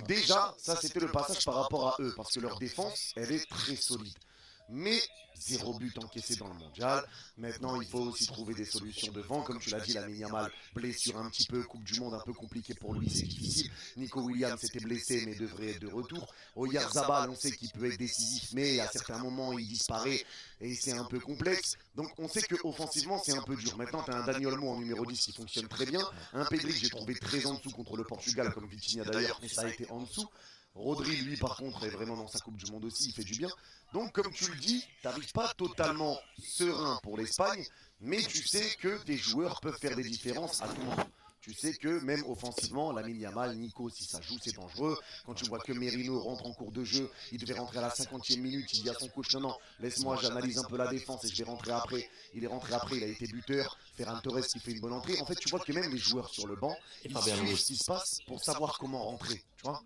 déjà, ça c'était le passage par rapport à eux, parce que leur défense, elle est très solide. Mais 0 but encaissé dans le mondial. Maintenant, il faut aussi trouver des solutions devant. Comme tu l'as dit, Lamine Yamal, blessure un petit peu, Coupe du Monde un peu compliqué pour lui, c'est difficile. Nico Williams était blessé, mais devrait être de retour. Oyarzabal, on sait qu'il peut être décisif, mais à certains moments, il disparaît et c'est un peu complexe. Donc, on sait qu'offensivement, c'est un peu dur. Maintenant, tu as un Dani Olmo en numéro 10 qui fonctionne très bien. Un Pedri que j'ai trouvé très en dessous contre le Portugal, comme Vitinha d'ailleurs, mais ça a été en dessous. Rodri, lui, par contre, est vraiment dans sa Coupe du Monde aussi, il fait du bien. Donc, comme tu le dis, tu n'arrives pas totalement serein pour l'Espagne, mais tu sais que tes joueurs peuvent faire des différences à tout moment. Tu sais que même offensivement, Lamine Yamal, Nico, si ça joue, c'est dangereux. Quand tu vois que Merino rentre en cours de jeu, il devait rentrer à la 50e minute, il dit à son coach, non, non, laisse-moi, j'analyse un peu la défense et je vais rentrer après. Il est rentré après, il a été buteur. Ferran Torres qui fait une bonne entrée. En fait, tu vois que même les joueurs sur le banc, ils suivent ce qui se passe pour savoir comment rentrer. Tu vois.